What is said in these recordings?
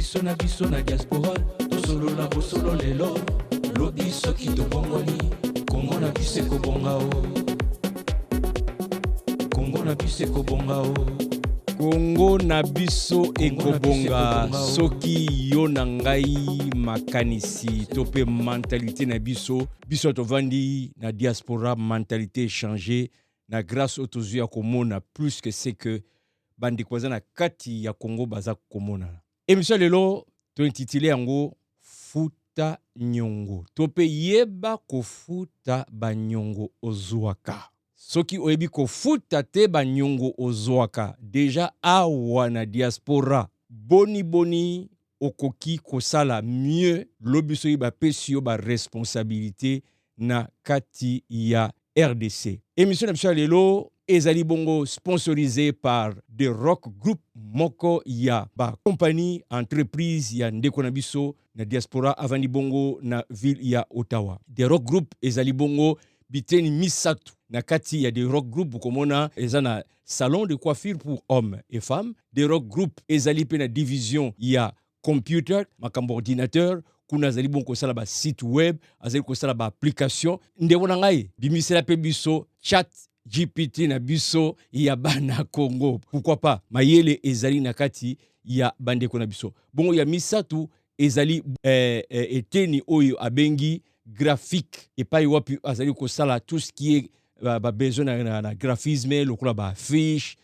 biso na diaspora tosolo na bosolo lelo lobi soki tobongoni kongo na biso ekobonga o kongo na biso ekobonga o Kongo na biso ekobonga soki yo na ngai makanisi tope mentalité na biso tovandi na diaspora mentalité changé na grâce autozui ya komona plus que c'est que bandi kwaza na kati ya Congo baza komona. Émission lelo to intitulé yango futa nyongo. Tope yeba ko futa banyongo ozwaka. Soki oyebi ko futa te banyongo ozwaka. Deja awa na diaspora boni okoki kosala mieux lobiso yiba pesi yo ba responsabilité na kati ya RDC. Émission na biso lelo ezali bongo sponsorisé par The Rock Group moko ya ba compagnie entreprise ya ndeko na biso na diaspora avandi bongo na ville ya Ottawa. The Rock Group ezali bongo biteni misatu na kati ya The Rock Group komona ezana salon de coiffure pour hommes et femmes. The Rock Group ezali pe na division ya computer makambo ordinateur kuna zali bon kosala ba site web azali kosala ba application ndeko na ngai bimisela pe biso chat GPT na biso ya bana Congo. Pourquoi pas mayele ezali na kati ya bandeko na biso. Bongo ya misatu ezali eteni oyo abengi graphique et pas wapi azali kosala tout ce qui est ba besoin na graphisme lokola ba affiche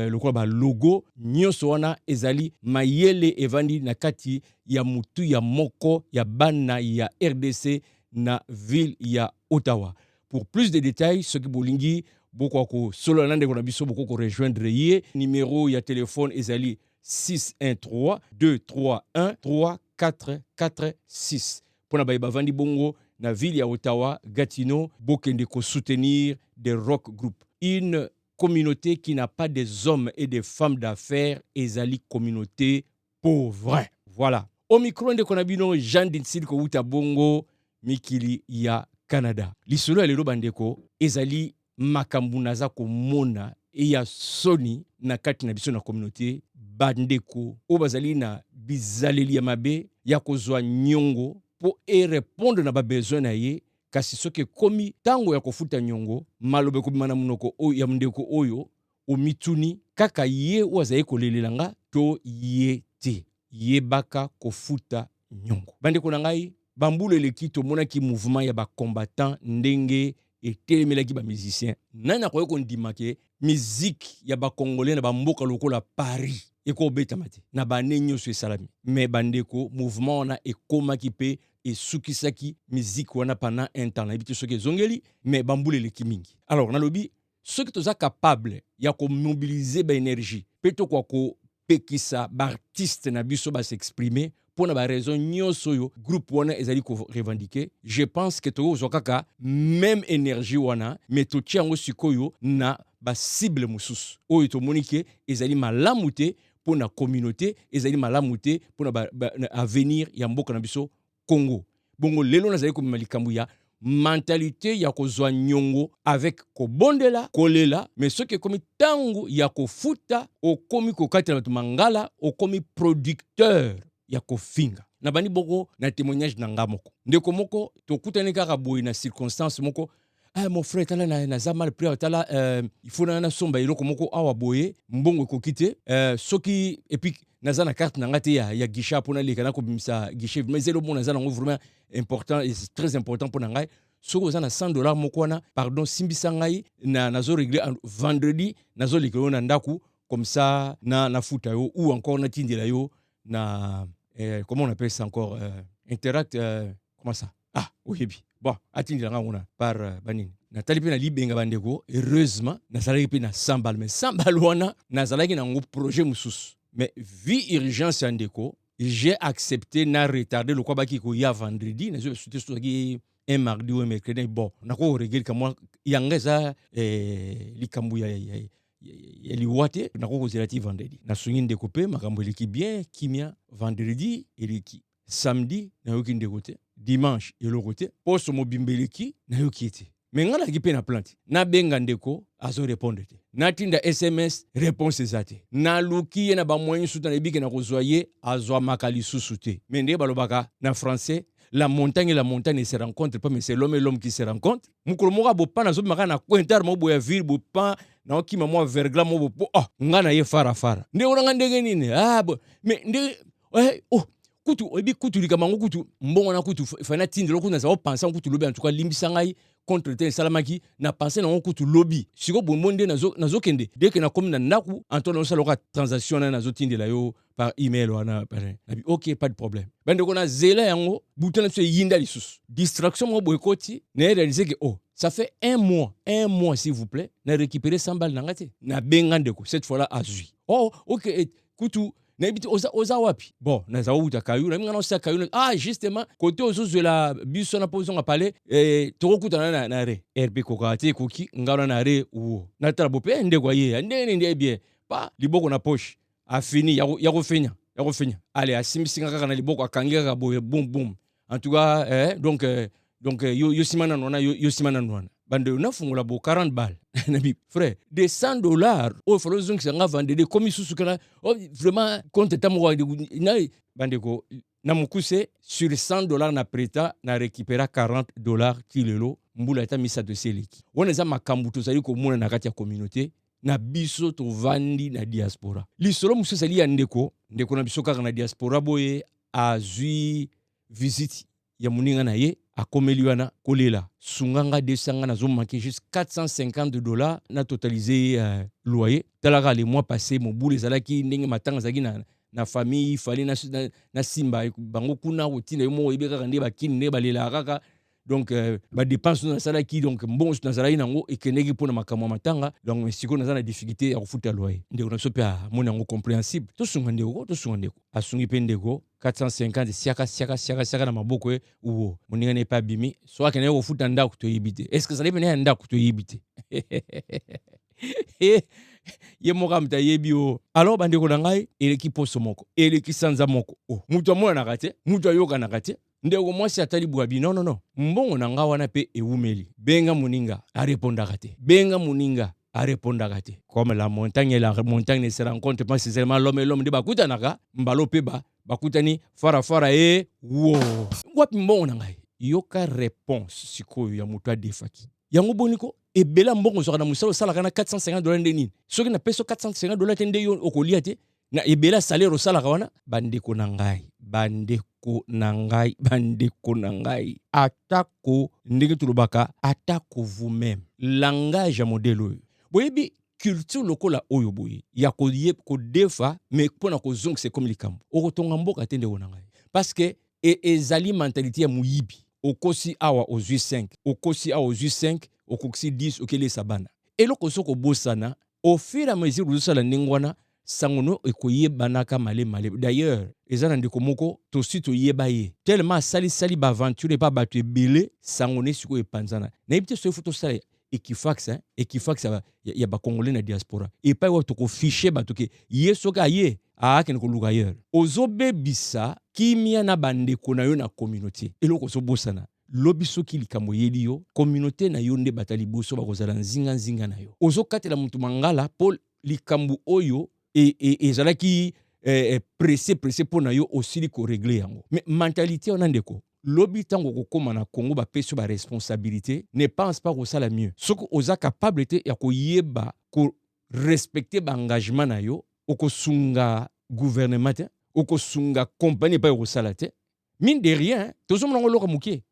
lokola ba logo nyonso wana ezali mayele evandi na kati ya mutu ya moko ya bana ya RDC na ville ya Ottawa. Pour plus de détails ce qui bolingi boko ko solo nande ko na biso boko ko rejoindre ye numéro ya téléphone ezali 613 231 3446 pona ba vandi bongo na ville ya Ottawa Gatineau bokende ko soutenir The Rock Group, une communauté qui n'a pas des hommes et des femmes d'affaires ezali communauté pauvre. Voilà, au micro de konabino Jean Dinsil ko uta bongo mikili ya Canada. Lisolo ya lelo bandeko ezali makambu naza komona ya soni na kati na biso na communauté bandeko o bazali na bizaleli ya mabe ya kozwa nyongo po répondre na ba besoin na ye kasi soki komi tango ya kofuta nyongo malobe ko bimana munoko o ya ndeko oyo o mituni kaka ye o azaye kolelelanga to ye te yebaka kofuta nyongo. Bandeko na ngai bambulu eleki to monaki mouvement ya ba combattant ndenge et telemelaki ba musicien nana koyo kondimake musique ya ba congolais na ba mboka lokola Paris eko beta mate na ba nenyo so salami mais bandeko mouvement wana ekomaki pe esukisaki musique wana pendant un temps na bitu soki zongeli mais bambule leki mingi. Alors nalobi soki toza capable ya ko mobiliser ba énergie peto kwa ko pekisa ba artiste na biso ba s'exprimer pour na ba raison nyonso yo groupe wana ezali ko revendiquer. Je pense que to zokaka même énergie wana mais to tiango sikoyo na ba cible mususu oyo to monike ezali malamu te pour na communauté ezali malamu te pour na avenir ya mboka na biso Congo. Bongo lelo nazali ko malikambu ya mentalité ya kozwa nyongo avec ko bondela kolela mais ce que komi tango ya ko futa o komi ko katela batu mangala o komi producteur ya ko finga na bani bongo na témoignage na ngamoko ndeko moko to kutane kaka boy na circonstance moko mon frère tala na zamal prière tala il faut na somba iloko moko awa boye mbongo ko kite soki et puis naza na carte na ngate ya guichet pour na leka na ko bimisa guichet mais zelo bon naza na vraiment important et c'est très important pour ngai soko za na $100 moko na pardon simbisa ngai na nazo régler vendredi nazo leka na ndaku comme ça na futa yo ou encore na tindela yo na comment on appelle ça encore interact comment ça oui bon atindela ngona par banini natali pe na libenga bandeko heureusement nazalaki pe na 100 balles mais 100 balles wana nazalaki na ngo projet mususu mais vu urgence andeko j'ai accepté na retarder le quoi baki ko ya vendredi na je souhaité soki un mardi ou un mercredi bon nako regarder comme yangeza likambu ya liwate nako ko zerati vendredi na sungi ndeko pe makambo eliki bien kimia vendredi eliki samedi na yoki ndeko te dimanche eloko te poso mobimbeleki na yoki ete mais ngana ki pe na plante na benga ndeko azo répondre te na tinda SMS réponse ezate na luki ye na ba moyen suta na bike na kozwaye azwa makali susu te mais nde balobaka na français la montagne et la montagne ne se rencontrent pas, mais c'est l'homme et l'homme qui se rencontrent. Mukolomoka bopa na zo maka na kwentar mo boya ville bopa na oki mamo vergla mo bopo ngana ye fara fara. Nde onanga ndenge nini? Mais nde kutu obi kutu likamango kutu mbongo na kutu fana tindelo kuna za penser kutu lobi en tout cas limbisangai contre te salamaki na penser na kutu lobby siko bomonde nazo kende dès que na comme na ndaku antono saloka transaction na nazo tindela yo par email wana nabi OK pas de problème bande kona zela yango butana so yinda lisusu distraction mo boykoti na réaliser que ça fait un mois s'il vous plaît na récupérer 100 balles na ngate na bengandeko cette fois là azui OK kutu Nabiti oza wapi bon naza uta kayu na minga na kayu justement côté ozo la biso na position a parler tokokutana na re RP kokati koki ngana na re uo na tala bope ndeko ye ndene bien pa liboko na poche a fini ya ko fenya allez asimsinga kaka na liboko akangira ka boye boum en tout cas donc yo simana nona yo simana nona bande na fungula bo 40 balles nabi frère de $100 falo zonki sanga vendre de komi susu kana vraiment compte tamo na bande ko na mukuse sur $100 na preta na récupérer $40 kilelo mbula ta misa de seliki wona za makambu to sali ko mona na kati ya communauté na biso to vandi na diaspora lisolo musu sali ya ndeko na biso kaka na diaspora boye azui visite ya muninga na ye akomeli wana kolela sunganga desanga na zo manquer juste $450 na totalisé loyer talaka les mois passés mon boule ezalaki ndenge matanga zaki na famille fallait na simba bango kuna otina mo ebeka nde bakini ne balela kaka donc ba dépense na salaki donc bon na salaki nango ekeneki pona makamwa matanga donc siko na zana difficulté ya kufuta loyer ndeko na sopia mona ngo compréhensible to sunga ndeko asungi pe ndeko 450 siaka na maboko uwo moninga ne pa bimi so akene ko futa ndako to yibite est-ce que ça dépend ya ndako to yibite ye moka mta yebi alors bandeko na ngai eleki poso moko eleki sanza moko mutu amona na kate mutu ayoka na kate ndeko mwasi atali bwabi non mbongo na nga wana pe ewumeli benga muninga arépondaka te comme la montagne ne se rencontre pas c'est seulement l'homme et l'homme de bakutanaka mbalo pe bakutani fara wapi mbongo na ngai yoka réponse sikoyo ya mutu adefaki yango boniko ebela mbongo soka na musalo sala kana $450 ndeni soki na peso $450 tende yo okolia te na ebela salaire osala wana bandeko na ngai atako ndenge tulobaka atako vous-même langage ya modèle boyebi culture lokola oyo boye ya ko defa mais pona ko zonk c'est comme likambo okotonga mboka tende wona ngai parce que ezali mentalité ya muyibi okosi awa aux 5 okosi awa aux 5 okosi 10 okele sabana eloko soko bosana au fur et à mesure uzosala ningwana sangono ekoyebanaka male d'ailleurs ezana ndeko moko tosi toyeba ye tellement sali ba aventure pas bato ebele sangone siko epanzana na yebite so foto sala Equifax ya ba congolais na diaspora et pas wa to ko ficher bato ke yeso ka ye ken ko luka ailleurs ozobebisa kimia na bandeko na yo na communauté eloko so bosana lobiso ki likambo yeli yo communauté na yo nde batali boso bakozala nzinga na yo ozokatela mutu mangala Paul likambo oyo ezalaki pressé pona yo osili ko régler yango mais mentalité on ndeko lobi tango kokoma na Congo ba peso ba responsabilité ne pense pas que ça la mieux soko oza capable te ya ko yeba ko respecter ba engagement na yo okosunga gouvernement te okosunga compagnie pa ko sala te mine de rien tozo mongo loka mukie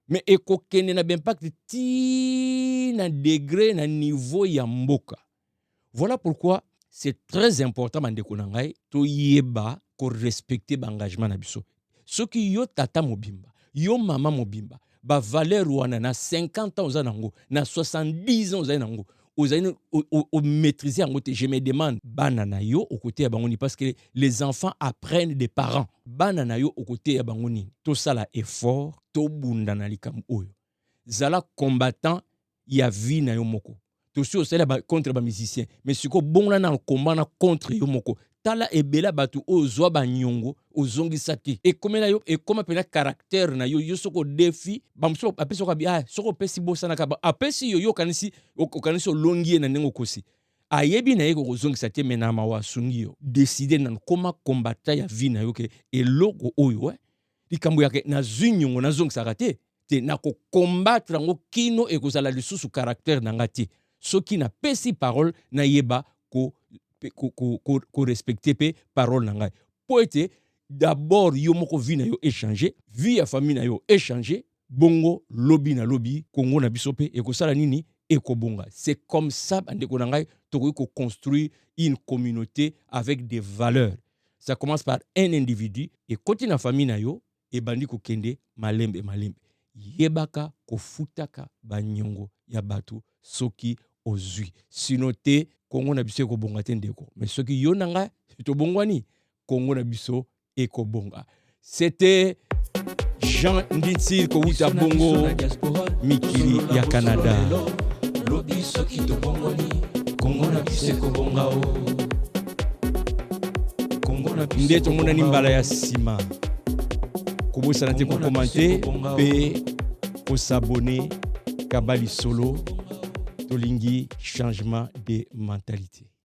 mais ekokende na impact ti na degré na niveau ya mboka voilà pourquoi c'est très important bandeko na ngai to yeba ko respecter ba engagement na biso soki yo tata mobimba yo mama mobimba ba valeur wana na 50 ans ozanango na 70 ans ozanango ozani o maîtriser yango te je me demande bana na yo au côté ya bangoni parce que les enfants apprennent des parents bana na yo au côté ya bangoni to sala effort to bunda na likambo oyo zala combattant ya vie na yo moko to si osala contre ba musicien mais siko bonga na combat na contre yo moko tala ebela batu ozwa banyongo ozongisa te ekomela yo ekoma pena caractère na yo soko défi bamuso apesi ko bi soko pesi bosana ka apesi yo kanisi okanisi olongie na ndenge kosi ayebi na ye kozongisa te mena mawa sungi yo décider na koma kombata ya vie na yo ke eloko oyo likambo yake na zunyongo na zongisa te na ko combattre ngo kino ekozala lisusu caractère na ngati soki na pesi parole na yeba ko respecter pe parole na ngai po ete d'abord yo moko vie na yo échanger vie ya famille na yo échanger bongo lobby na lobby kongo na biso pe ekosala nini ekobonga c'est comme ça bandeko na ngai tokoki ko construire une communauté avec des valeurs ça commence par un individu et koti na famille na yo e bandi ko kende malembe yebaka kofutaka banyongo ya batu soki ozui sino te kongo na biso ekobonga te ndeko mais soki yo nanga to bongwani kongo na biso ekobonga c'était Jean Nditsi ko uta bongo mikili ya Canada lobi soki to bongwani kongo na biso ekobonga o kongo na biso ndeto mona ni mbala ya sima kobosana te ko commenter pe ko s'abonner Kabali Solo tolingi changement de mentalité.